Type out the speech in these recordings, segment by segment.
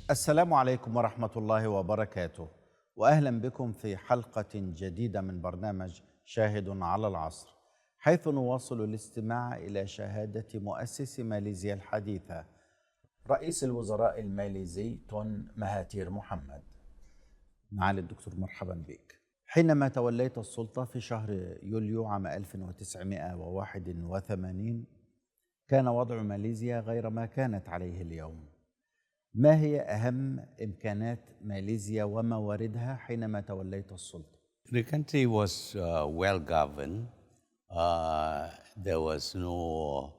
السلام عليكم ورحمة الله وبركاته، وأهلا بكم في حلقة جديدة من برنامج شاهد على العصر، حيث نواصل الاستماع إلى شهادة مؤسس ماليزيا الحديثة رئيس الوزراء الماليزي تون مهاتير محمد. معالي الدكتور، مرحبا بك. حينما توليت السلطة في شهر يوليو عام 1981 كان وضع ماليزيا غير ما كانت عليه اليوم. ما هي أهم إمكانات ماليزيا ومواردها حينما توليت السلطة؟ The country was well governed. There was no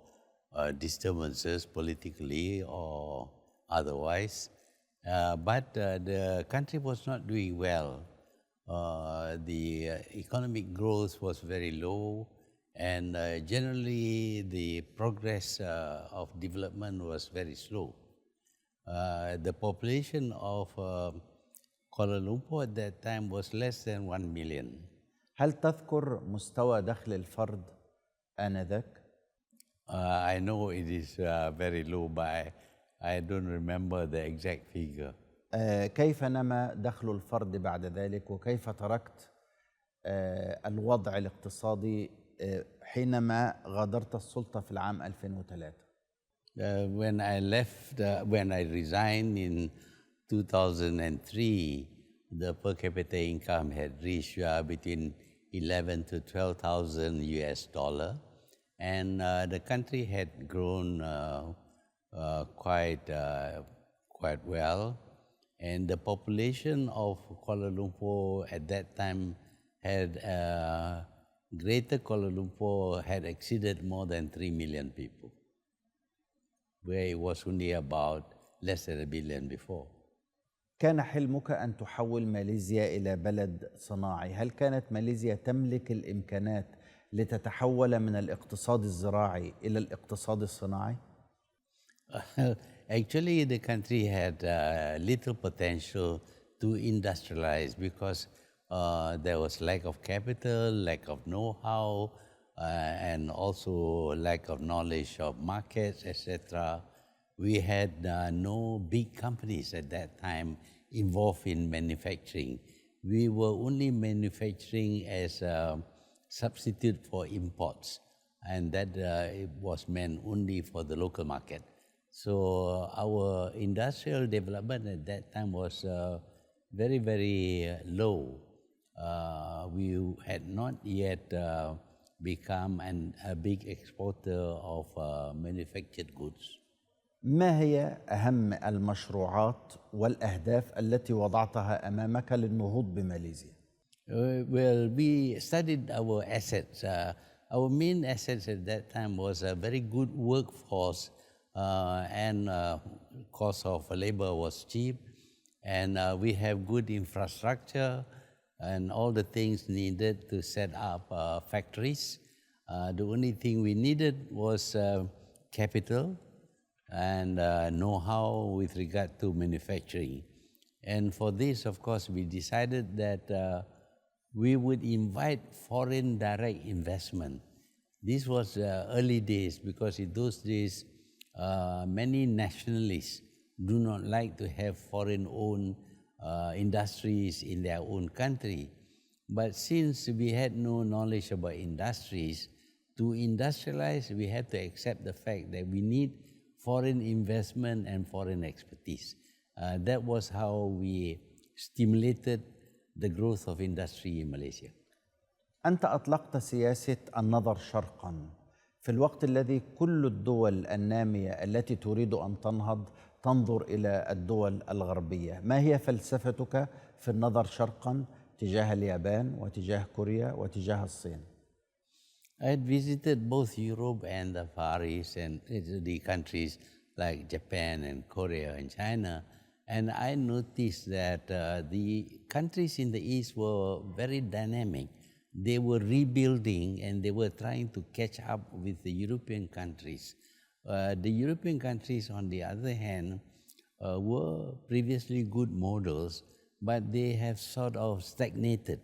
disturbances politically or otherwise. But the country was not doing well. The economic growth was very low, and generally the progress of development was very slow. The population of Kuala Lumpur at that time was less than 1 million. هل تذكر مستوى دخل الفرد آنذاك؟ I know it is very low, but I don't remember the exact figure. كيف نما دخل الفرد بعد ذلك، وكيف تركت الوضع الاقتصادي حينما غادرت السلطة في العام 2003؟ When I resigned in 2003, the per capita income had reached between 11 to 12,000 US dollar, and the country had grown quite well, and the population of Kuala Lumpur at that time had Greater Kuala Lumpur had exceeded more than 3 million people, where it was only about less than 1 billion before. كان حلمك أن تحول ماليزيا إلى بلد صناعي. هل كانت ماليزيا تملك الإمكانات لتتحول من الاقتصاد الزراعي إلى الاقتصاد الصناعي؟ Actually, the country had little potential to industrialize because there was lack of capital, lack of know-how, and also lack of knowledge of markets, etc. We had no big companies at that time involved in manufacturing. We were only manufacturing as a substitute for imports, and that it was meant only for the local market. So our industrial development at that time was very, very low. We had not yet become a big exporter of manufactured goods. ما هي أهم المشروعات والأهداف التي وضعتها أمامك للنهوض بماليزيا؟ Well, we studied our assets. Our main assets at that time was a very good workforce, and cost of labor was cheap, and we have good infrastructure and all the things needed to set up factories. The only thing we needed was capital and know-how with regard to manufacturing. And for this, of course, we decided that we would invite foreign direct investment. This was early days, because in those days, many nationalists do not like to have foreign-owned industries in their own country. But since we had no knowledge about industries, to industrialize, we had to accept the fact that we need foreign investment and foreign expertise. That was how we stimulated the growth of industry in Malaysia. أنت أطلقت سياسة النظر شرقاً في الوقت الذي كل الدول النامية التي تريد أن تنهض تنظر إلى الدول الغربية. ما هي فلسفتك في النظر شرقاً تجاه اليابان وتجاه كوريا وتجاه الصين؟ I had visited both Europe and the Far East and the countries like Japan and Korea and China, and I noticed that the countries in the East were very dynamic. They were rebuilding, and they were trying to catch up with the European countries. The European countries, on the other hand, were previously good models, but they have sort of stagnated.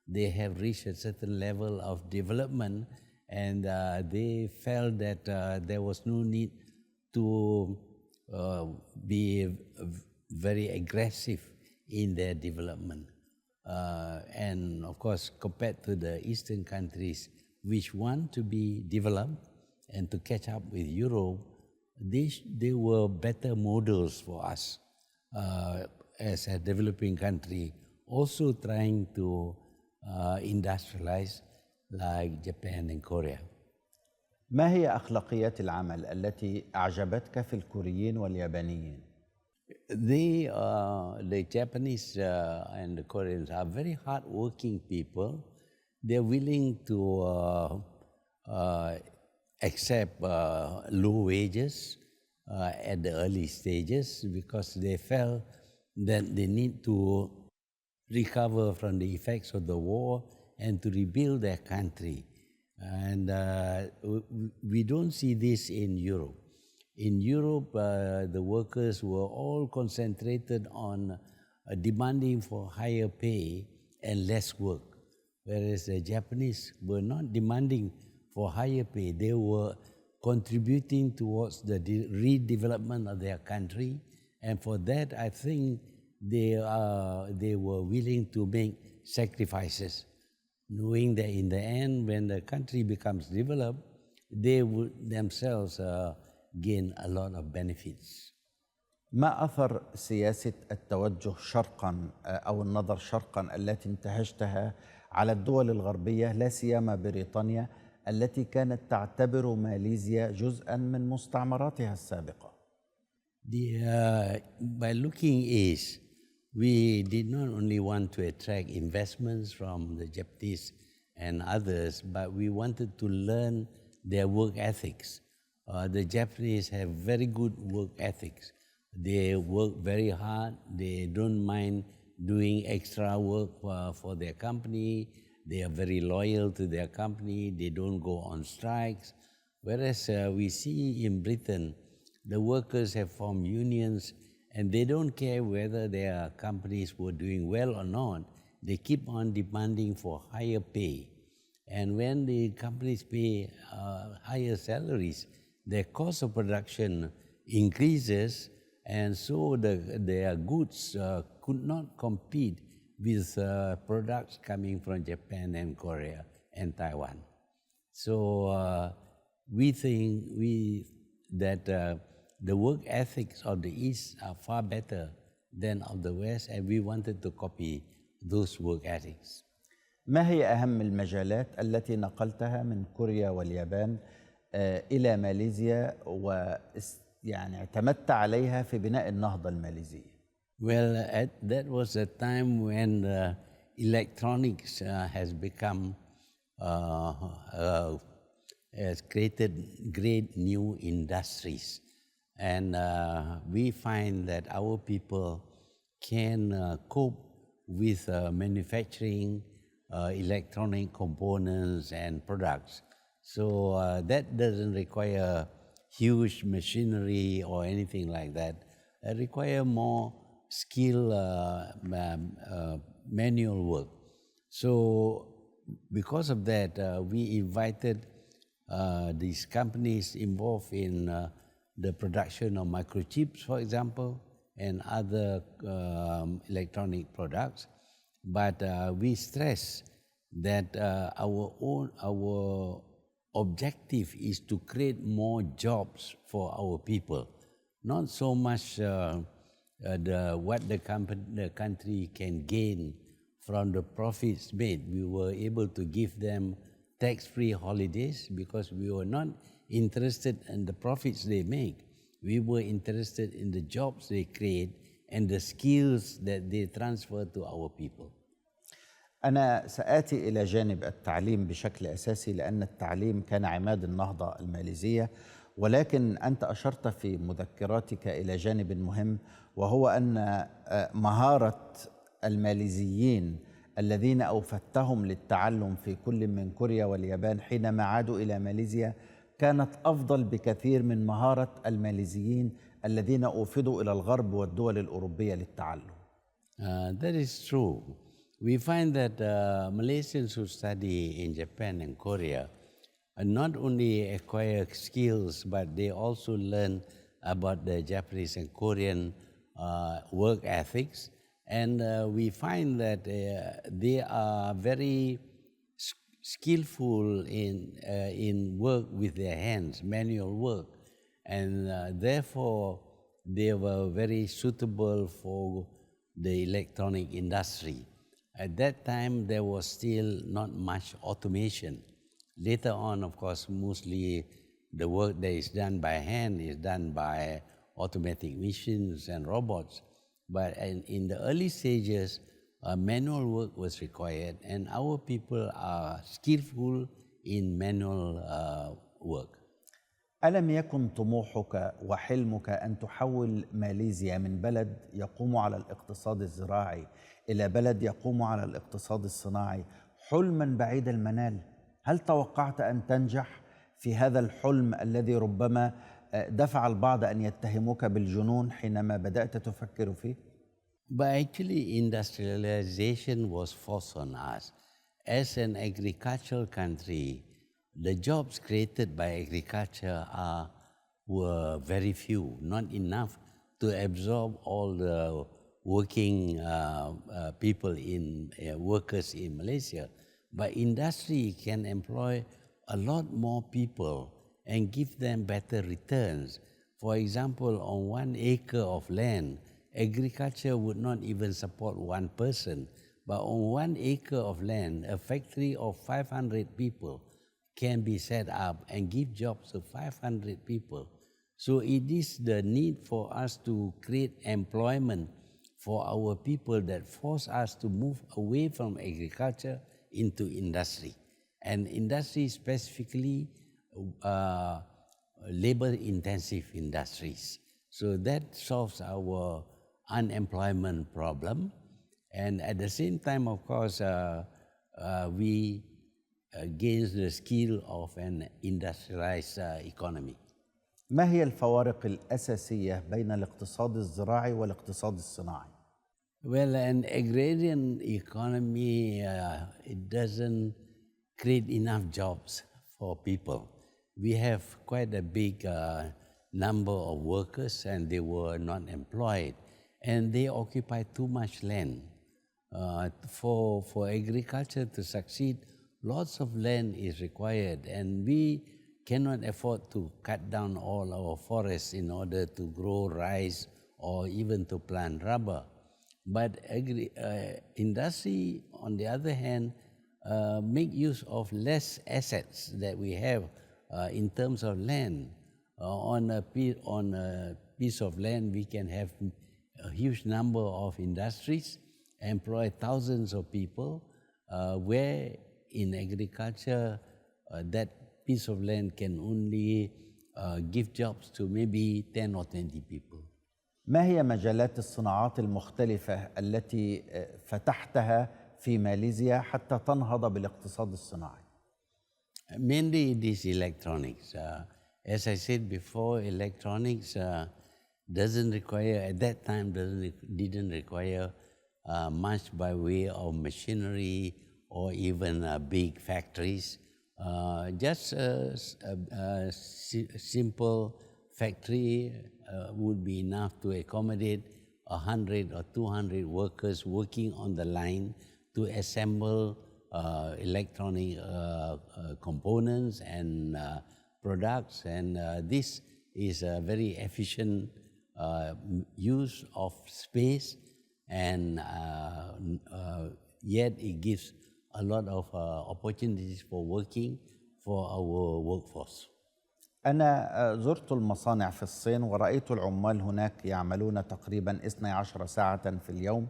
They have reached a certain level of development, and they felt that there was no need to be very aggressive in their development. And of course, compared to the Eastern countries which want to be developed and to catch up with Europe, they were better models for us as a developing country, also trying to industrialize like Japan and Korea. ما هي أخلاقيات العمل التي أعجبتك في الكوريين واليابانيين؟ The Japanese and the Koreans are very hardworking people. They're willing to accept low wages at the early stages because they felt that they need to recover from the effects of the war and to rebuild their country. And we don't see this in Europe. In Europe, the workers were all concentrated on demanding for higher pay and less work, whereas the Japanese were not demanding for higher pay. They were contributing towards the redevelopment of their country, and for that, I think they were willing to make sacrifices, knowing that in the end, when the country becomes developed, they would themselves gain a lot of benefits. ما أثر سياسة التوجه شرقا أو النظر شرقا التي انتهجتها على الدول الغربية لا سيما بريطانيا التي كانت تعتبر ماليزيا جزءا من مستعمراتها السابقة؟ By looking east, we did not only want to attract investments from the Japanese and others, but we wanted to learn their work ethics. The Japanese have very good work ethics. They work very hard. They don't mind doing extra work for their company. They are very loyal to their company. They don't go on strikes. Whereas we see in Britain, the workers have formed unions and they don't care whether their companies were doing well or not. They keep on demanding for higher pay. And when the companies pay higher salaries, their cost of production increases, and so their goods could not compete with products coming from Japan and Korea and Taiwan. So we think that the work ethics of the East are far better than of the West, and we wanted to copy those work ethics. ما هي أهم المجالات التي نقلتها من كوريا واليابان إلى ماليزيا ويعني اعتمدت عليها في بناء النهضة الماليزية؟ Well, that was a time when electronics has become, has created great new industries. And we find that our people can cope with manufacturing electronic components and products. So that doesn't require huge machinery or anything like that. It requires more skill, manual work. So because of that, we invited these companies involved in the production of microchips, for example, and other electronic products. But we stress that our objective is to create more jobs for our people, not so much what the country can gain from the profits made. We were able to give them tax-free holidays because we were not interested in the profits they make. We were interested in the jobs they create and the skills that they transfer to our people. أنا سآتي إلى جانب التعليم بشكل أساسي لأن التعليم كان عماد النهضة الماليزية، ولكن أنت أشرت في مذكراتك إلى جانب مهم، وهو أن مهارة الماليزيين الذين أوفتهم للتعلم في كل من كوريا واليابان حينما عادوا إلى ماليزيا كانت أفضل بكثير من مهارة الماليزيين الذين أوفدوا إلى الغرب والدول الأوروبية للتعلم. That is true. We find that Malaysians who study in Japan and Korea not only acquire skills, but they also learn about the Japanese and Korean work ethics, and we find that they are very skillful in work with their hands, manual work, and therefore they were very suitable for the electronic industry. At that time, there was still not much automation. Later on, of course, mostly the work that is done by hand is done by automatic machines and robots. But in the early stages, manual work was required, and our people are skillful in manual work. ألم يكن طموحك وحلمك أن تحول ماليزيا من بلد يقوم على الاقتصاد الزراعي إلى بلد يقوم على الاقتصاد الصناعي حلما بعيد المنال؟ هل توقعت أن تنجح في هذا الحلم الذي ربما دفع البعض أن يتهموك بالجنون حينما بدأت تفكر فيه؟ But actually, industrialization was forced on us. As an agricultural country, the jobs created by agriculture were very few, not enough to absorb all the working workers in Malaysia. But industry can employ a lot more people and give them better returns. For example, on 1 acre of land, agriculture would not even support one person. But on 1 acre of land, a factory of 500 people can be set up and give jobs to 500 people. So it is the need for us to create employment for our people that force us to move away from agriculture into industry. And industry specifically labor-intensive industries. So that solves our unemployment problem. And at the same time, of course, we gain the skill of an industrialized economy. ما هي الفوارق الأساسية بين الاقتصاد الزراعي والاقتصاد الصناعي؟ Well, an agrarian economy, it doesn't create enough jobs for people. We have quite a big number of workers and they were not employed and they occupy too much land. For agriculture to succeed, lots of land is required and we cannot afford to cut down all our forests in order to grow rice or even to plant rubber. But industry, on the other hand, make use of less assets that we have in terms of land. On a piece of land, we can have a huge number of industries, employ thousands of people, where in agriculture, that piece of land can only give jobs to maybe 10 or 20 people. ما هي مجالات الصناعات المختلفة التي فتحتها في ماليزيا حتى تنهض بالاقتصاد الصناعي؟ Mainly it is electronics. As I said before, electronics doesn't require, at that time, didn't require much by way of machinery or even big factories. Just a simple factory would be enough to accommodate 100 or 200 workers working on the line to assemble electronic components and products, and this is a very efficient use of space, and yet it gives a lot of opportunities for working for our workforce. أنا زرت المصانع في الصين ورأيت العمال هناك يعملون تقريبا 12 ساعة في اليوم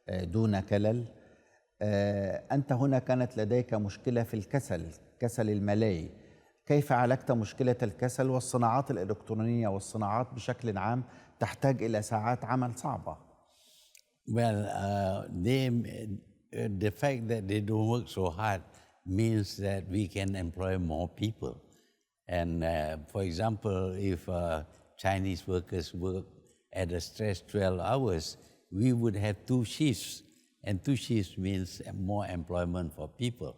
دون كلل. أنت هنا كانت لديك مشكلة في كسل الملاي. كيف عالجت مشكلة الكسل والصناعات الإلكترونية والصناعات بشكل عام تحتاج إلى ساعات عمل صعبة؟ Well, the fact that they don't work so hard means that we can employ more people. And for example, if Chinese workers work at a stretch 12 hours, we would have 2 shifts. And 2 shifts means more employment for people.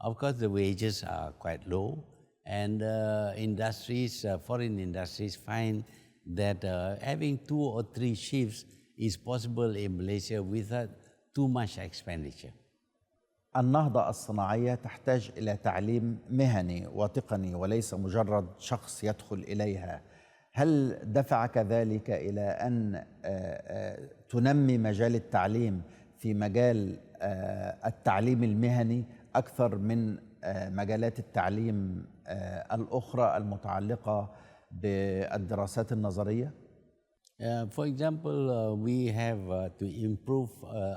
Of course, the wages are quite low. And industries, foreign industries find that having 2 or 3 shifts is possible in Malaysia without too much expenditure. النهضة الصناعية تحتاج إلى تعليم مهني وتقني وليس مجرد شخص يدخل إليها. هل دفعك ذلك إلى أن تنمي مجال التعليم في مجال التعليم المهني أكثر من مجالات التعليم الأخرى المتعلقة بالدراسات النظرية؟ For example, we have to improve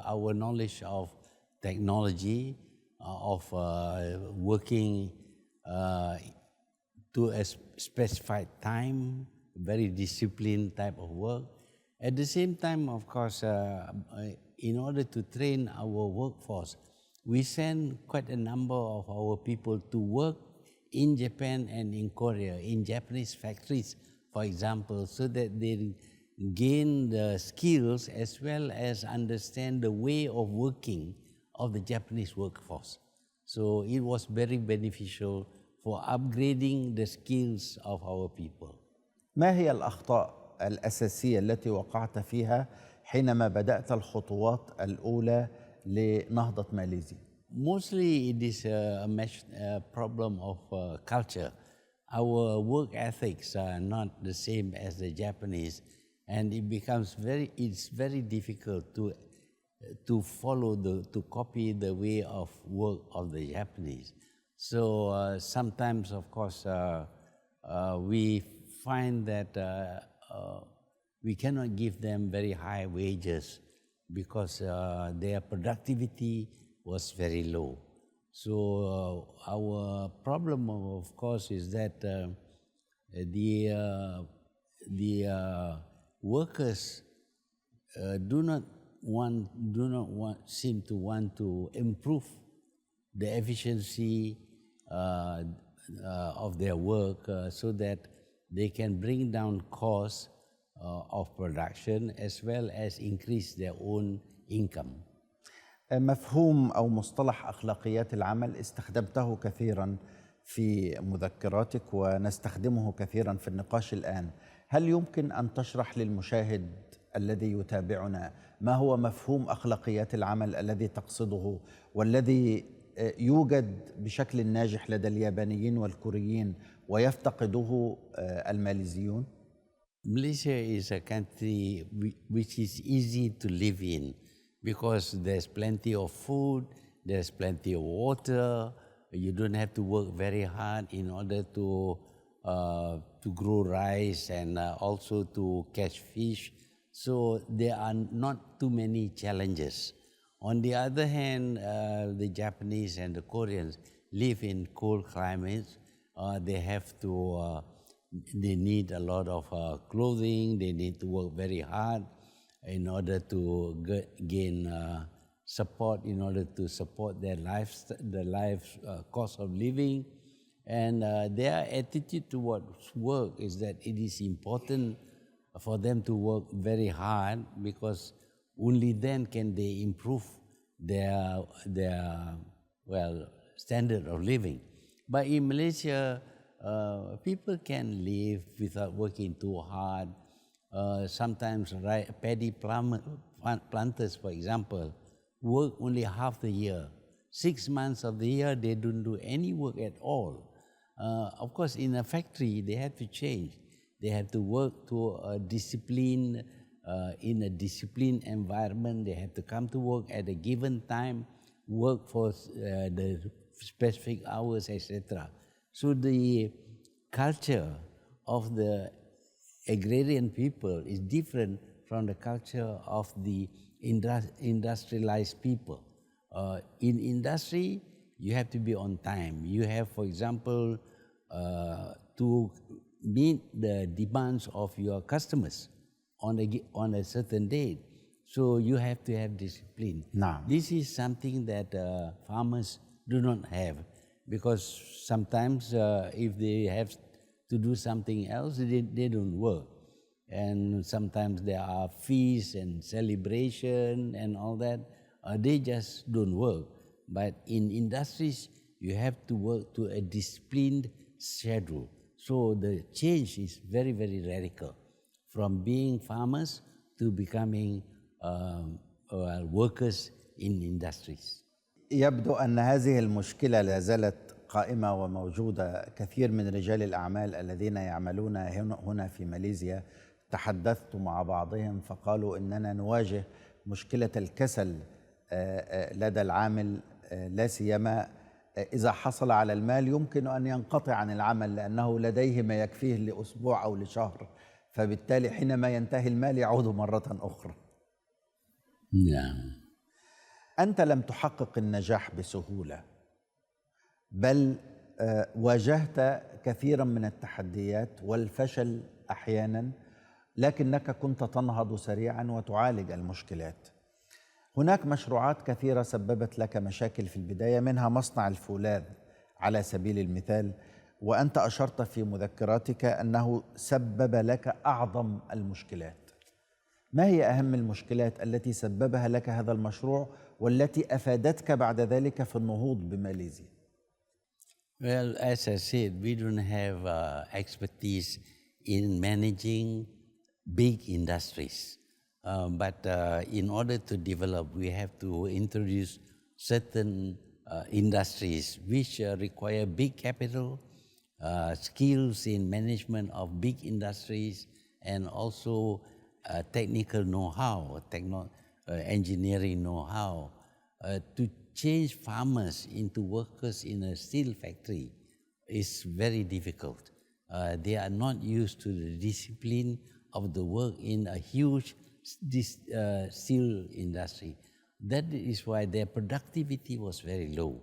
our knowledge of technology, of working to a specified time, very disciplined type of work. At the same time, of course, in order to train our workforce, we send quite a number of our people to work in Japan and in Korea, in Japanese factories, for example, so that they gain the skills as well as understand the way of working of the Japanese workforce. So it was very beneficial for upgrading the skills of our people. ما هي الأخطاء الأساسية التي وقعت فيها حينما بدأت الخطوات الأولى لنهضة ماليزيا؟ Mostly it is a problem of culture. Our work ethics are not the same as the Japanese, and it's very difficult to follow to copy the way of work of the Japanese. So sometimes, of course, we find that we cannot give them very high wages because their productivity was very low. So our problem, of course, is that the workers do not seem to want to improve the efficiency of their work so that they can bring down costs of production as well as increase their own income. مفهوم أو مصطلح أخلاقيات العمل استخدمته كثيرا في مذكراتك ونستخدمه كثيرا في النقاش الآن. هل يمكن أن تشرح للمشاهد الذي يتابعنا ما هو مفهوم أخلاقيات العمل الذي تقصده والذي يوجد بشكل ناجح لدى اليابانيين والكوريين ويفتقده الماليزيون؟ Malaysia is a country which is easy to live in because there's plenty of food, there's plenty of water. You don't have to work very hard in order to grow rice and also to catch fish. So there are not too many challenges. On the other hand, the Japanese and the Koreans live in cold climates. They need a lot of clothing. They need to work very hard in order to gain support, in order to support their cost of living. And their attitude towards work is that it is important for them to work very hard because only then can they improve their standard of living. But in Malaysia, people can live without working too hard. Sometimes paddy planters, for example, work only half the year. 6 months of the year, they don't do any work at all. Of course, in a factory, they have to change. They have to work to in a disciplined environment. They have to come to work at a given time, work for the specific hours, etc. So the culture of the agrarian people is different from the culture of the industrialized people. In industry, you have to be on time. You have, for example, to meet the demands of your customers on a certain date. So you have to have discipline. Nah. This is something that farmers do not have because sometimes if they have to do something else, they don't work. And sometimes there are feasts and celebration and all that. They just don't work. But in industries, you have to work to a disciplined schedule. So the change is very, very radical from being farmers to becoming workers in industries. يبدو أن هذه المشكلة لا زالت قائمة وموجودة. كثير من رجال الأعمال الذين يعملون هنا في ماليزيا تحدثت مع بعضهم فقالوا إننا نواجه مشكلة الكسل لدى العامل، لا سيما إذا حصل على المال يمكن أن ينقطع عن العمل لأنه لديه ما يكفيه لأسبوع أو لشهر، فبالتالي حينما ينتهي المال يعود مرة أخرى. نعم. أنت لم تحقق النجاح بسهولة، بل واجهت كثيرا من التحديات والفشل أحيانا، لكنك كنت تنهض سريعا وتعالج المشكلات. هناك مشروعات كثيرة سببت لك مشاكل في البداية، منها مصنع الفولاذ على سبيل المثال، وأنت أشرت في مذكراتك أنه سبب لك أعظم المشكلات. ما هي أهم المشكلات التي سببها لك هذا المشروع والتي أفادتك بعد ذلك في النهوض بماليزيا؟ Well, as I said, we don't have expertise in managing big industries. But in order to develop, we have to introduce certain industries which require big capital, skills in management of big industries, and also technical know-how, engineering know-how. To change farmers into workers in a steel factory is very difficult. They are not used to the discipline of the work in a huge steel industry. That is why their productivity was very low.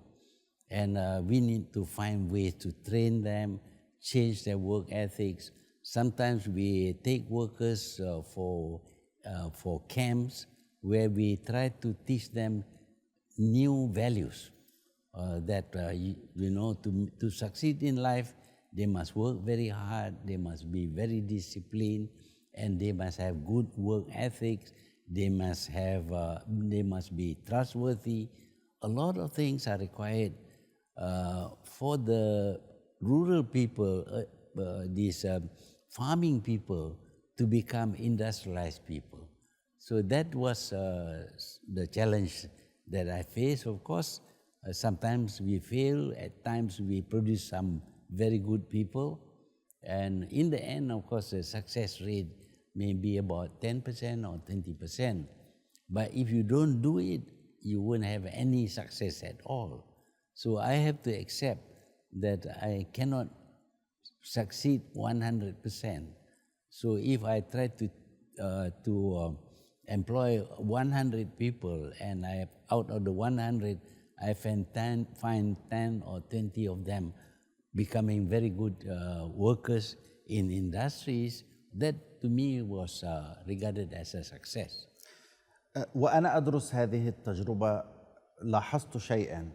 And we need to find ways to train them, change their work ethics. Sometimes we take workers for camps where we try to teach them new values that, to succeed in life, they must work very hard, they must be very disciplined, and they must have good work ethics, they must be trustworthy. A lot of things are required for the rural people, these farming people, to become industrialized people. So that was the challenge that I face. Of course, sometimes we fail, at times we produce some very good people, and in the end, of course, the success rate may be about 10% or 20%. But if you don't do it, you won't have any success at all. So I have to accept that I cannot succeed 100%. So if I try to employ 100 people, and out of the 100, I find 10 or 20 of them becoming very good workers in industries, that to me was regarded as a success. وأنا أدرس هذه التجربة لاحظت شيئا،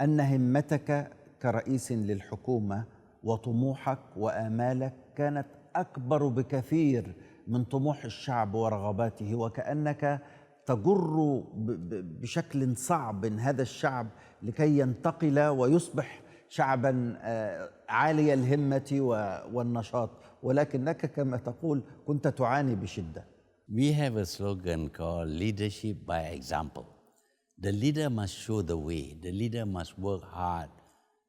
أن همتك كرئيس للحكومة وطموحك وآمالك كانت أكبر بكثير من طموح الشعب ورغباته، وكأنك تجر بشكل صعب هذا الشعب لكي ينتقل ويصبح شعبا عالي الهمة والنشاط، ولكنك كما تقول كنت تعاني بشدة. We have a slogan called leadership by example. The leader must show the way, the leader must work hard.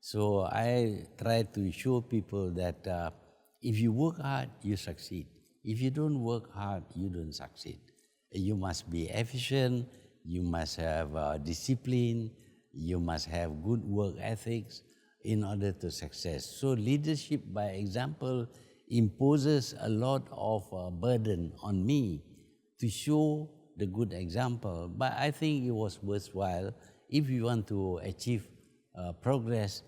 So I try to show people that if you work hard, you succeed. If you don't work hard, you don't succeed. You must be efficient, you must have discipline, you must have good work ethics in order to success. So leadership by example imposes a lot of burden on me to show the good example. But I think it was worthwhile if you want to achieve progress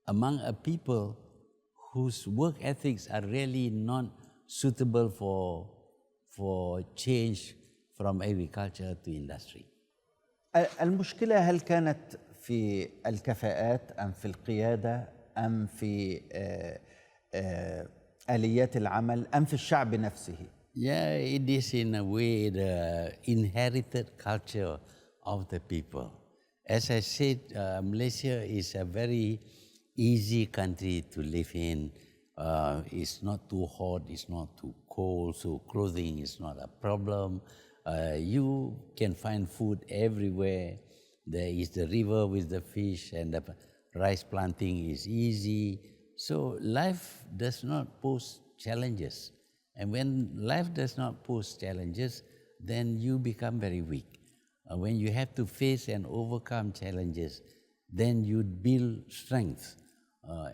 among a people whose work ethics are really not suitable for change from agriculture to industry. المشكلة هل كانت في الكفاءات أم في القيادة أم في آليات العمل أم في الشعب نفسه؟ Yeah, it is in a way the inherited culture of the people. As I said, Malaysia is a very easy country to live in. It's not too hot, it's not too cold, so clothing is not a problem. You can find food everywhere. There is the river with the fish, and the rice planting is easy. So life does not pose challenges. And when life does not pose challenges, then you become very weak. When you have to face and overcome challenges, then you build strength.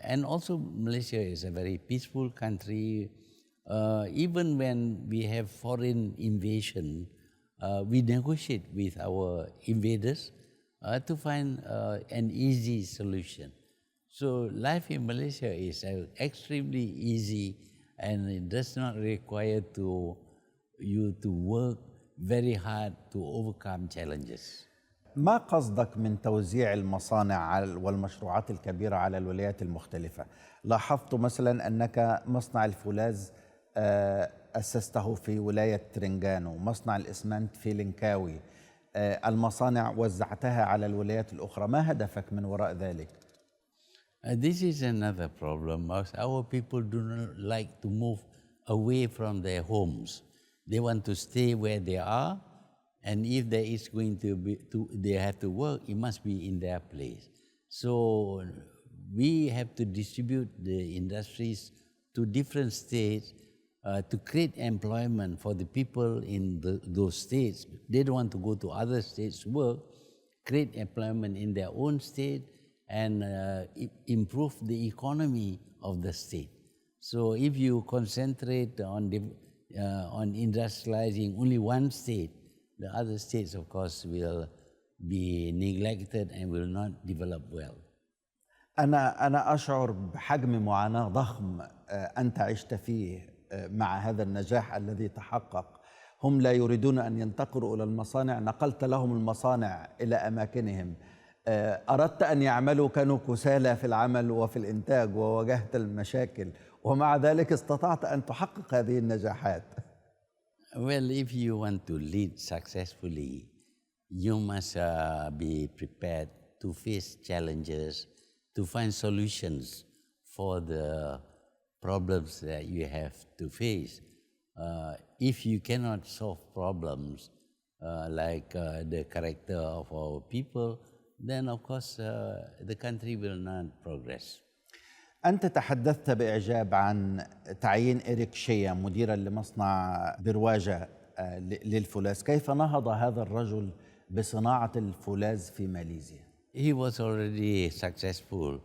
And also Malaysia is a very peaceful country. Even when we have foreign invasion, we negotiate with our invaders to find an easy solution. So life in Malaysia is extremely easy, and it does not require you to work very hard to overcome challenges. ما قصدك من توزيع المصانع والمشروعات الكبيرة على الولايات المختلفة؟ لاحظت مثلا أنك مصنع الفولاذ أسسته في ولاية ترنجانو، مصنع الإسمنت في لنكاوي، المصانع وزعتها على الولايات الأخرى، ما هدفك من وراء ذلك؟ This is another problem. Our people do not like to move away from their homes. They want to stay where they are, and if there is going to be, they have to work, it must be in their place. So we have to distribute the industries to different states to create employment for the people in those states. They don't want to go to other states to work, create employment in their own state, and improve the economy of the state. So if you concentrate on industrializing only one state, the other states, of course, will be neglected and will not develop well. أنا أشعر بحجم معاناة ضخم أنت عشت فيه مع هذا النجاح الذي تحقق. هم لا يريدون أن ينتقلوا إلى المصانع، نقلت لهم المصانع إلى أماكنهم. أردت أن يعملوا، كانوا كسالى في العمل وفي الإنتاج، وواجهت المشاكل، ومع ذلك استطعت أن تحقق هذه النجاحات. Well, if you want to lead successfully, you must be prepared to face challenges, to find solutions for the problems that you have to face. If you cannot solve problems like the character of our people, then of course the country will not progress. أنت تحدثت بإعجاب عن تعيين إريك شيا مديراً لمصنع برواجة للفولاذ. كيف نهض هذا الرجل بصناعة الفولاذ في ماليزيا؟ He was already successful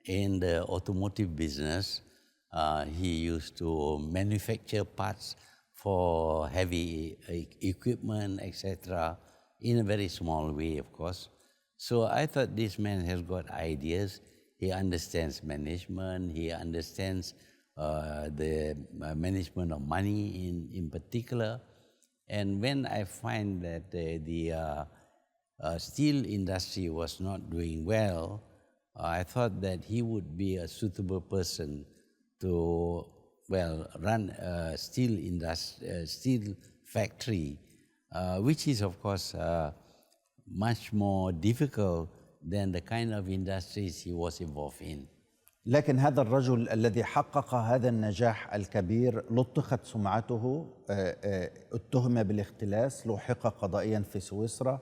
in the automotive business. He used to manufacture parts for heavy equipment, etc., in a very small way, of course. So I thought this man has got ideas. He understands management. He understands the management of money in particular. And when I find that the steel industry was not doing well, I thought that he would be a suitable person to, run a steel factory, which is, of course, much more difficult than the kind of industries he was involved in. لكن هذا الرجل الذي حقق هذا النجاح الكبير لطخت سمعته، اتهم بالاختلاس، لوحق قضائيا في سويسرا.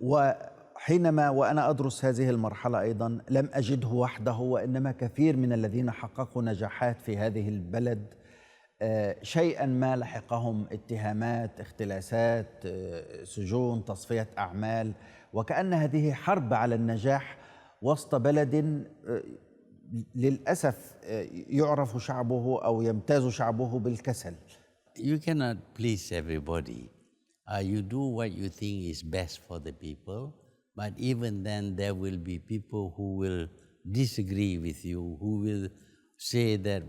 وحينما وأنا أدرس هذه المرحلة أيضا لم أجده وحده، وإنما كثير من الذين حققوا نجاحات في هذه البلد شيئا ما لحقهم اتهامات، اختلاسات، سجون، تصفية أعمال، وكأن هذه حرب على النجاح وسط بلد للأسف يعرف شعبه أو يمتاز شعبه بالكسل. You cannot please everybody. You do what you think is best for the people, but even then there will be people who will disagree with you, who will say that,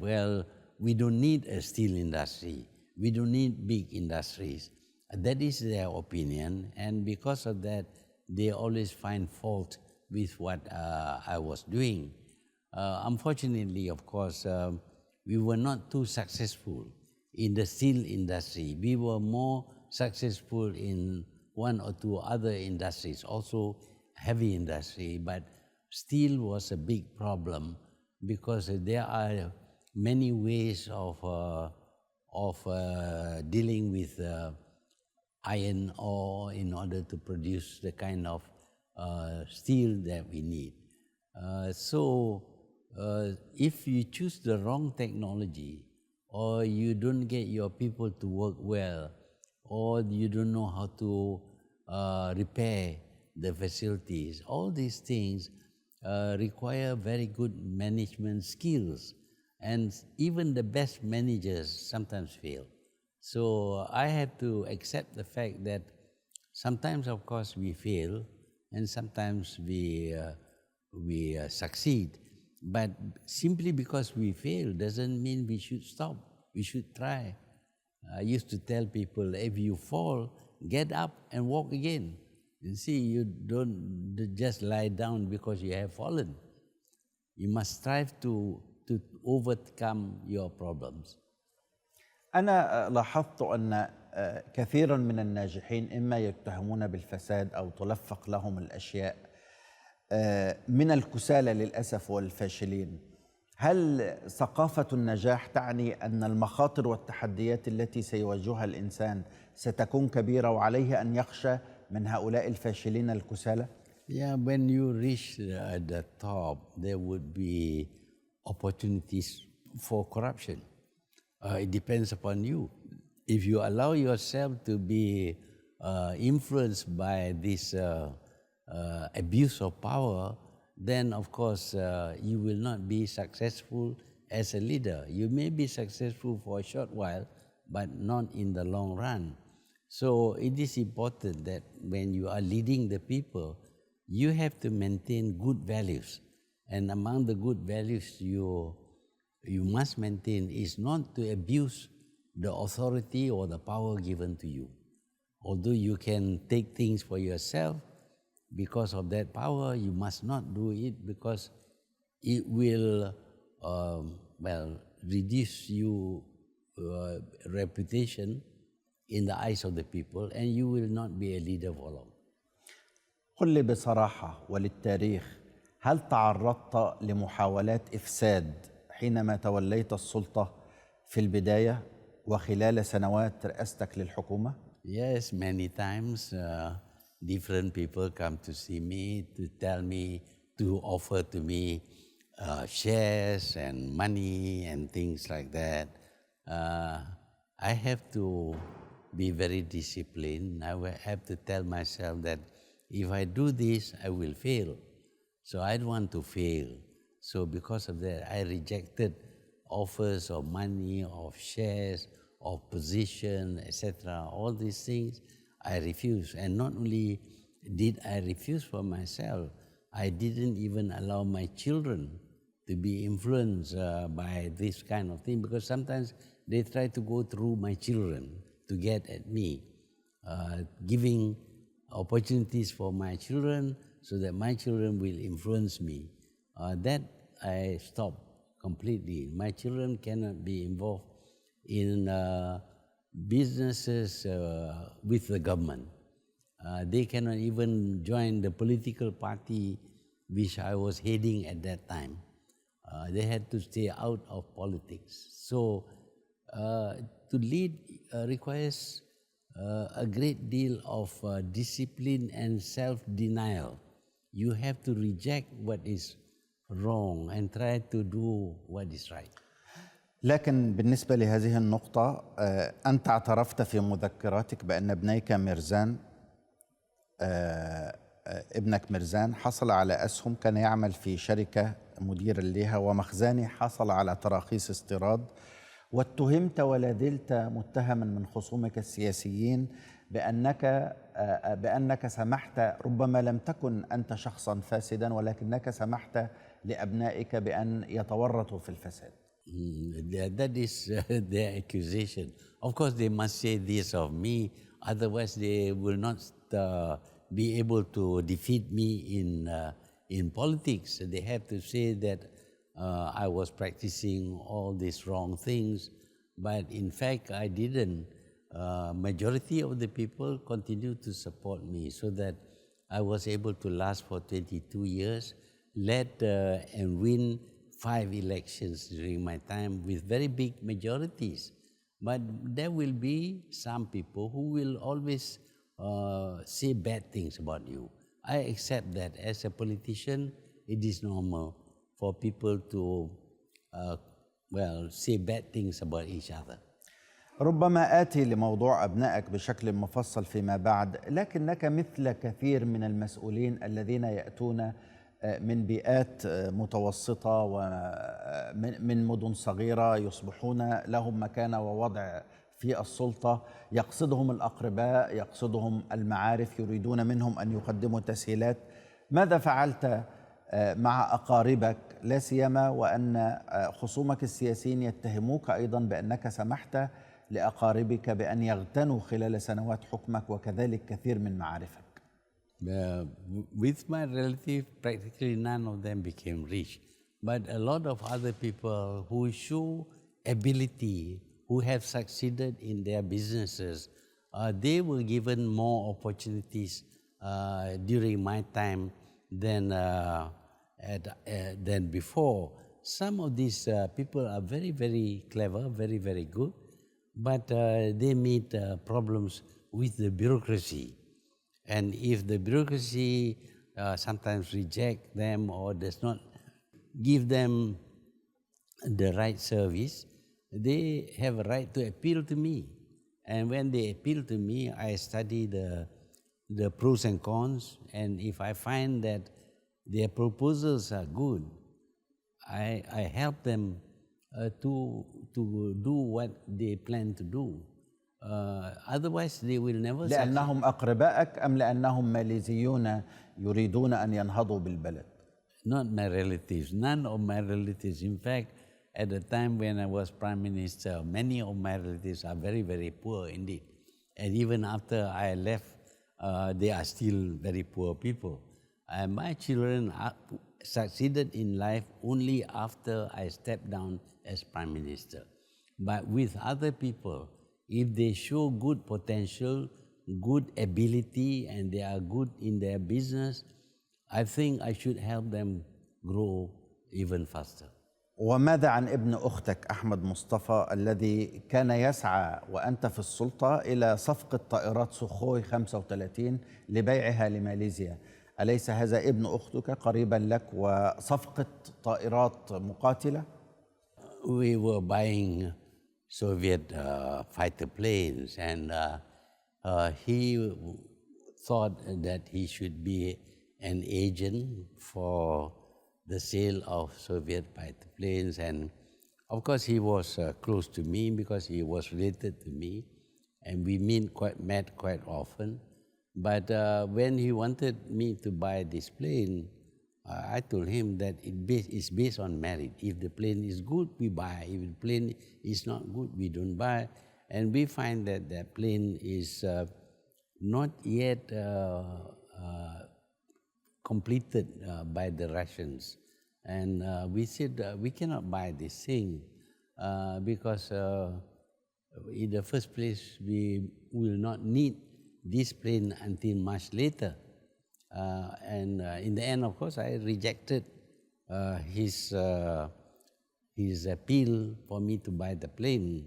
we don't need a steel industry, we don't need big industries. That is their opinion, and because of that, they always find fault with what I was doing. Unfortunately, of course, we were not too successful in the steel industry. We were more successful in one or two other industries, also heavy industry, but steel was a big problem because there are many ways of dealing with iron ore in order to produce the kind of steel that we need. If you choose the wrong technology, or you don't get your people to work well, or you don't know how to repair the facilities, all these things require very good management skills. And even the best managers sometimes fail. So I have to accept the fact that sometimes, of course, we fail, and sometimes we succeed. But simply because we fail doesn't mean we should stop. We should try. I used to tell people, if you fall, get up and walk again. You see, you don't just lie down because you have fallen. You must strive to overcome your problems. أنا لاحظت أن كثيرا من الناجحين إما يتهمون بالفساد أو تلفق لهم الأشياء من الكسالى للأسف والفاشلين. هل ثقافة النجاح تعني أن المخاطر والتحديات التي سيواجهها الإنسان ستكون كبيرة وعليه أن يخشى من هؤلاء الفاشلين الكسالى؟ Yeah, when you reach the top, there would be opportunities for corruption. It depends upon you. If you allow yourself to be influenced by this abuse of power, then of course you will not be successful as a leader. You may be successful for a short while, but not in the long run. So it is important that when you are leading the people, you have to maintain good values. And among the good values you must maintain is not to abuse the authority or the power given to you. Although you can take things for yourself, because of that power, you must not do it, because it will reduce your reputation in the eyes of the people, and you will not be a leader for long. قل لي بصراحة وللتاريخ، هل تعرضت لمحاولات إفساد حينما توليت السلطة في البداية وخلال سنوات رئاستك للحكومة؟ Yes, many times different people come to see me, to tell me, to offer to me shares and money and things like that. I have to be very disciplined. I will have to tell myself that if I do this, I will fail. So I don't want to fail. So because of that, I rejected offers of money, of shares, of position, etc. All these things I refused. And not only did I refuse for myself, I didn't even allow my children to be influenced by this kind of thing, because sometimes they try to go through my children to get at me, giving opportunities for my children so that my children will influence me. That I stopped completely. My children cannot be involved in businesses with the government. They cannot even join the political party which I was heading at that time. They had to stay out of politics. So to lead requires a great deal of discipline and self-denial. You have to reject what is wrong and try to do what is right. لكن بالنسبة لهذه النقطة، أنت اعترفت في مذكراتك بأن ابنيك ميرزان، ابنك ميرزان حصل على أسهم، كان يعمل في شركة مدير لها، ومخزاني حصل على تراخيص استيراد، واتهمت ولا زلت متهما من خصومك السياسيين بأنك سمحت، ربما لم تكن أنت شخصا فاسدا، ولكنك سمحت لأبنائك بأن يتورطوا في الفساد. That is their accusation. Of course, they must say this of me, otherwise they will not be able to defeat me in politics. They have to say that I was practicing all these wrong things, but in fact I didn't. Majority of the people continued to support me, so that I was able to last for 22 years, led and win 5 elections during my time with very big majorities. But there will be some people who will always say bad things about you. I accept that as a politician, it is normal for people to, say bad things about each other. ربما آتي لموضوع أبنائك بشكل مفصل فيما بعد، لكنك مثل كثير من المسؤولين الذين يأتون من بيئات متوسطة ومن مدن صغيرة يصبحون لهم مكانة ووضع في السلطة، يقصدهم الأقرباء، يقصدهم المعارف، يريدون منهم أن يقدموا تسهيلات. ماذا فعلت مع أقاربك، لا سيما وأن خصومك السياسيين يتهموك أيضا بأنك سمحت لأقاربك بأن يغتنوا خلال سنوات حكمك وكذلك كثير من معارفك؟ With my relative, practically none of them became rich. But a lot of other people who show ability, who have succeeded in their businesses, they were given more opportunities during my time than before. Some of these people are very, very clever, very, very good, but they meet problems with the bureaucracy. And if the bureaucracy sometimes reject them or does not give them the right service, they have a right to appeal to me. And when they appeal to me, I study the pros and cons, and if I find that their proposals are good, I help them to do what they plan to do. Otherwise they will never succeed. لأنهم أقربائك أم لأنهم ماليزيون يريدون أن ينهضوا بالبلد؟ Not my relatives, none of my relatives. In fact, at the time when I was Prime Minister, many of my relatives are very, very poor indeed. And even after I left, they are still very poor people. And my children succeeded in life only after I stepped down as Prime Minister. But with other people, if they show good potential, good ability, and they are good in their business, I think I should help them grow even faster. وماذا عن ابن أختك أحمد مصطفى الذي كان يسعى وأنت في السلطة إلى صفقة طائرات سخوي 35 لبيعها لماليزيا؟ أليس هذا ابن أختك قريبا لك وصفقة طائرات مقاتلة؟ We were buying Soviet fighter planes, and he thought that he should be an agent for the sale of Soviet fighter planes. And of course he was close to me because he was related to me, and we met quite often. But when he wanted me to buy this plane, I told him that it's based on merit. If the plane is good, we buy. If the plane is not good, we don't buy. And we find that that plane is not yet completed by the Russians. And we said we cannot buy this thing because in the first place, we will not need this plane until much later. And in the end, of course, I rejected his appeal for me to buy the plane,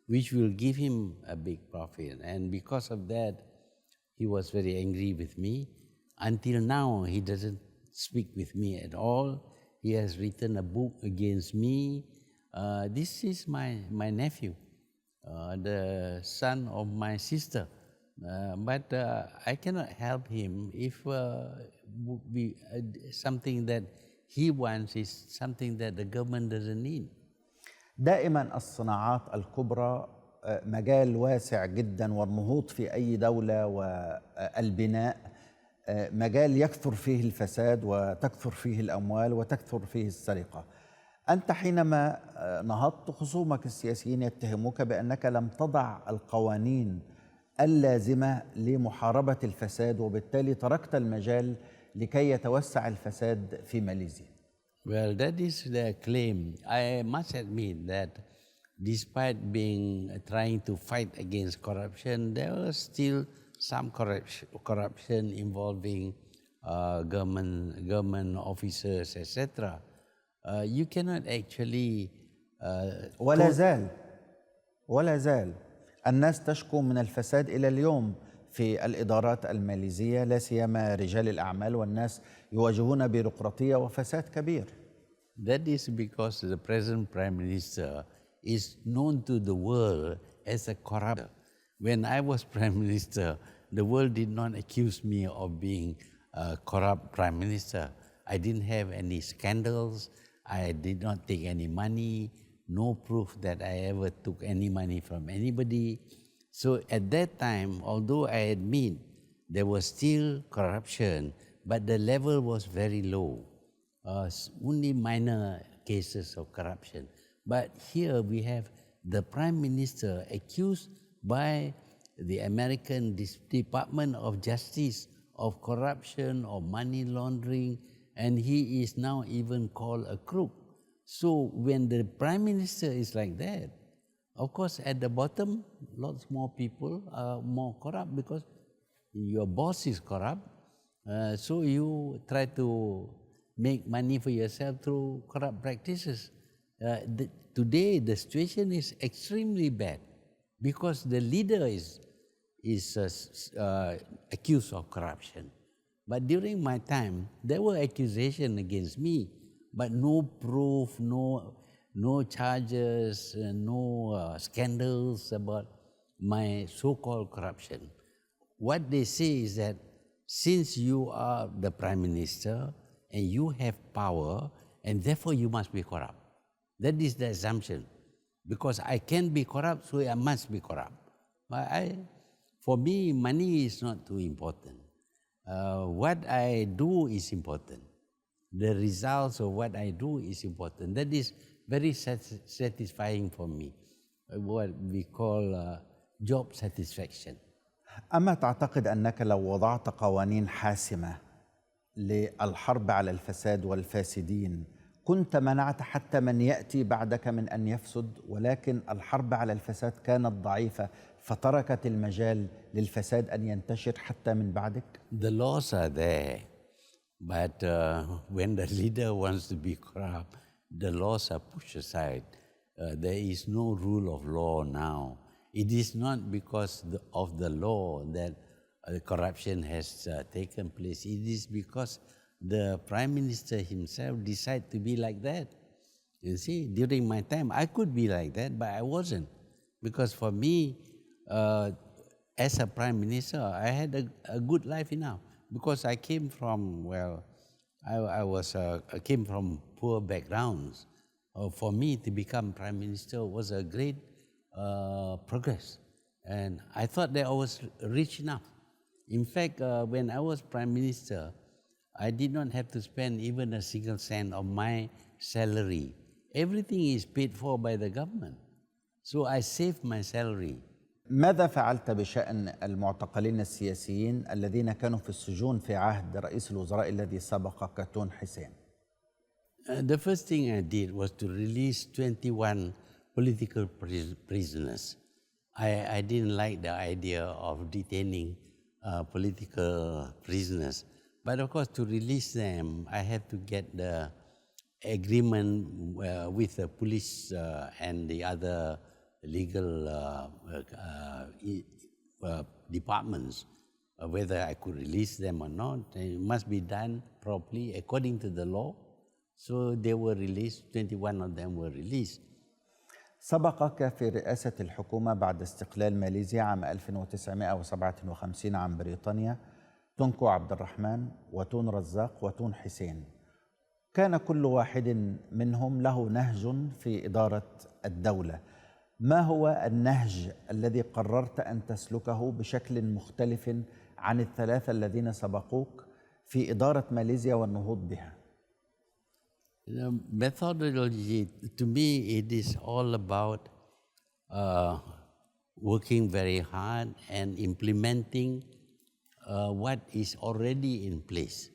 which will give him a big profit. And because of that, he was very angry with me. Until now, he doesn't speak with me at all. He has written a book against me. This is my nephew, the son of my sister. But I cannot help him if something that he wants is something that the government doesn't need. دائما الصناعات الكبرى مجال واسع جدا، والنهوض في أي دولة والبناء مجال يكثر فيه الفساد وتكثر فيه الأموال وتكثر فيه السرقة. أنت حينما نهضت، خصومك السياسيين يتهموك بأنك لم تضع القوانين اللازمة لمحاربة الفساد، وبالتالي تركت المجال لكي يتوسع الفساد في ماليزيا. Well, that is the claim. I must admit that despite trying to fight against corruption, there was still some corruption involving government officers, etc. you cannot actually ولا زال الناس تشكو من الفساد إلى اليوم في الإدارات الماليزية، لا سيما رجال الأعمال، والناس يواجهون بيروقراطية وفساد كبير. That is because the present Prime Minister is known to the world as a corrupt. When I was Prime Minister, the world did not accuse me of being a corrupt Prime Minister. I didn't have any scandals. I did not take any money. No proof that I ever took any money from anybody. So at that time, although I admit there was still corruption, but the level was very low. Only minor cases of corruption. But here we have the Prime Minister accused by the American Department of Justice of corruption, of money laundering, and he is now even called a crook. So when the Prime Minister is like that, of course at the bottom, lots more people are more corrupt because your boss is corrupt. So you try to make money for yourself through corrupt practices. Today the situation is extremely bad because the leader is accused of corruption. But during my time, there were accusations against me, but no proof, no charges, no scandals about my so-called corruption. What they say is that since you are the Prime Minister and you have power, and therefore you must be corrupt. That is the assumption. Because I can be corrupt, so I must be corrupt. But for me, money is not too important. What I do is important. The results of what I do is important. That is very satisfying for me, what we call job satisfaction. أما تعتقد أنك لو وضعت قوانين حاسمة للحرب على الفساد والفاسدين كنت منعت حتى من يأتي بعدك من أن يفسد، ولكن الحرب على الفساد كانت ضعيفة فتركت المجال للفساد أن ينتشر حتى من بعدك؟ The laws are there, but when the leader wants to be corrupt, the laws are pushed aside. There is no rule of law now. It is not because of the law that corruption has taken place. It is because the Prime Minister himself decided to be like that. You see, during my time, I could be like that, but I wasn't. Because for me, as a Prime Minister, I had a good life enough. Because I came from, I came from poor backgrounds. For me to become Prime Minister was a great progress. And I thought that I was rich enough. In fact, when I was Prime Minister, I did not have to spend even a single cent of my salary. Everything is paid for by the government. So I saved my salary. ماذا فعلت بشأن المعتقلين السياسيين الذين كانوا في السجون في عهد رئيس الوزراء الذي سبقك تون حسين؟ The first thing I did was to release 21 political prisoners. I didn't like the idea of detaining political prisoners. But of course, to release them, I had to get the agreement with the police and the other legal departments, whether I could release them or not. It must be done properly according to the law. So they were released, 21 of them were released. سبقك في رئاسة الحكومة بعد استقلال ماليزيا عام 1957 عن بريطانيا تونكو عبد الرحمن وتون رزاق وتون حسين. كان كل واحد منهم له نهج في إدارة الدولة. ما هو النهج الذي قررت أن تسلكه بشكل مختلف عن الثلاثة الذين سبقوك في إدارة ماليزيا والنهوض بها؟ The methodology, to me, it is all about working very hard and implementing what is already in place.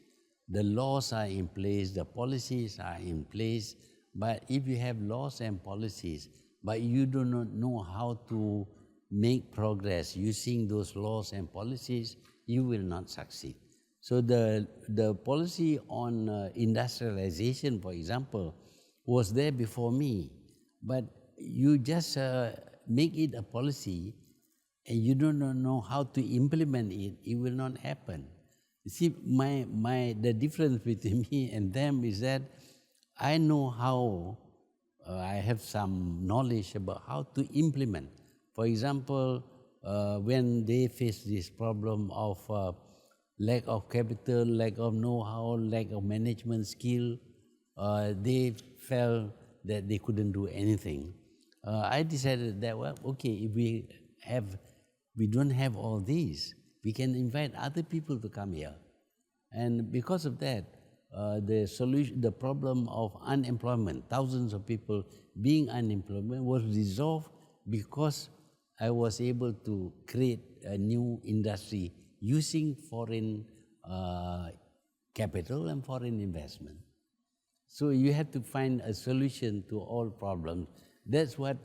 The laws are in place, the policies are in place, but if you have laws and policies, but you do not know how to make progress using those laws and policies, you will not succeed. So the policy on industrialization, for example, was there before me. But you just make it a policy and you do not know how to implement it, it will not happen. You see, the difference between me and them is that I know how, I have some knowledge about how to implement. For example, when they face this problem of lack of capital, lack of know-how, lack of management skill, they felt that they couldn't do anything. I decided that, well, okay, if we don't have all these, we can invite other people to come here. And because of that, the problem of unemployment, thousands of people being unemployed, was resolved because I was able to create a new industry using foreign capital and foreign investment. So you have to find a solution to all problems. That's what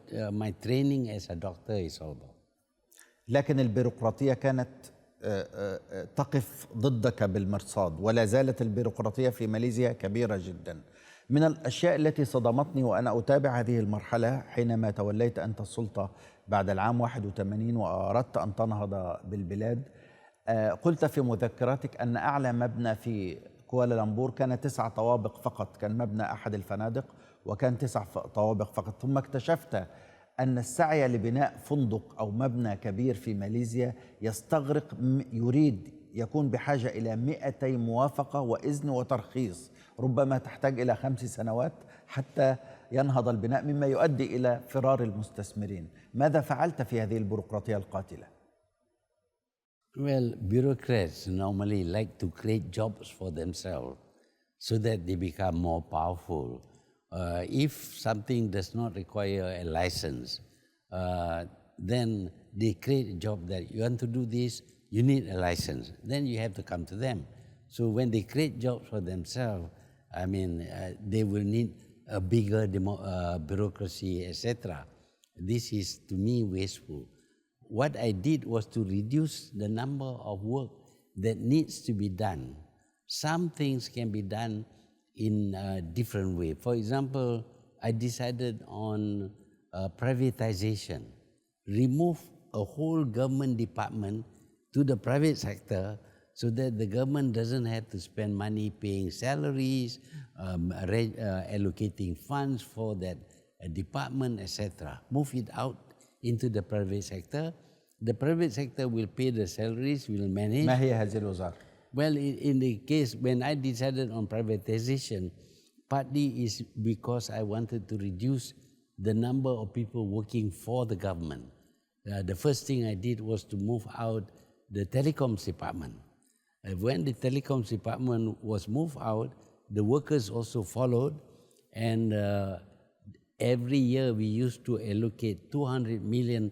my training as a doctor is all about. لكن البيروقراطية كانت تقف ضدك بالمرصاد، ولا زالت البيروقراطية في ماليزيا كبيرة جدا. من الأشياء التي صدمتني وأنا أتابع هذه المرحلة حينما توليت أنت السلطة بعد العام 81 وأردت أن تنهض بالبلاد، قلت في مذكراتك أن أعلى مبنى في كوالالمبور كان 9 طوابق فقط، كان مبنى أحد الفنادق وكان 9 طوابق فقط، ثم اكتشفت أن السعي لبناء فندق أو مبنى كبير في ماليزيا يستغرق، يكون بحاجة إلى 200 موافقة وإذن وترخيص، ربما تحتاج إلى 5 سنوات حتى ينهض البناء، مما يؤدي إلى فرار المستثمرين. ماذا فعلت في هذه البيروقراطية القاتلة؟ Well, bureaucrats normally like to create jobs for themselves so that they become more powerful. If something does not require a license, then they create a job that you want to do this, you need a license. Then you have to come to them. So when they create jobs for themselves, I mean, they will need a bigger bureaucracy, etc. This is, to me, wasteful. What I did was to reduce the number of work that needs to be done. Some things can be done in a different way. For example, I decided on privatization. Remove a whole government department to the private sector so that the government doesn't have to spend money paying salaries, allocating funds for that department, etc. Move it out into the private sector. The private sector will pay the salaries, will manage. ما هي هذه الوزارة؟ Well, in the case when I decided on privatization, partly is because I wanted to reduce the number of people working for the government. The first thing I did was to move out the telecoms department. When the telecoms department was moved out, the workers also followed, and every year we used to allocate 200 million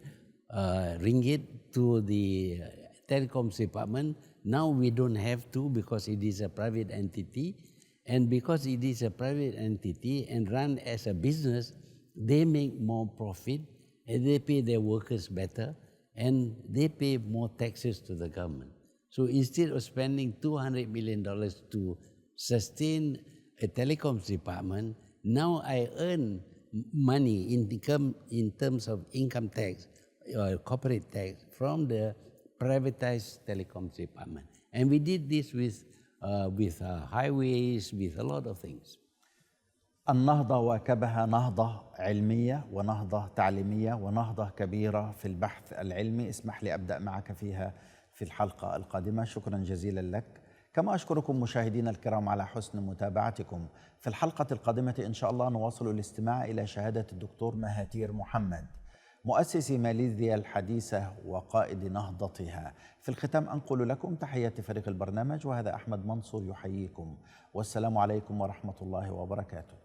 ringgit to the telecoms department. Now we don't have to because it is a private entity, and because it is a private entity and run as a business, they make more profit and they pay their workers better and they pay more taxes to the government. So instead of spending $200 million to sustain a telecoms department, now I earn money in terms of income tax or corporate tax from the privatized telecoms department. And we did this with highways, with a lot of things. النهضة واكبها نهضة علمية ونهضة تعليمية ونهضة كبيرة في البحث العلمي. اسمح لي أبدأ معك فيها في الحلقة القادمة. شكرا جزيلا لك، كما أشكركم مشاهدينا الكرام على حسن متابعتكم. في الحلقة القادمة إن شاء الله نواصل الاستماع إلى شهادة الدكتور مهاتير محمد، مؤسس ماليزيا الحديثة وقائد نهضتها. في الختام أنقل لكم تحيات فريق البرنامج، وهذا أحمد منصور يحييكم، والسلام عليكم ورحمة الله وبركاته.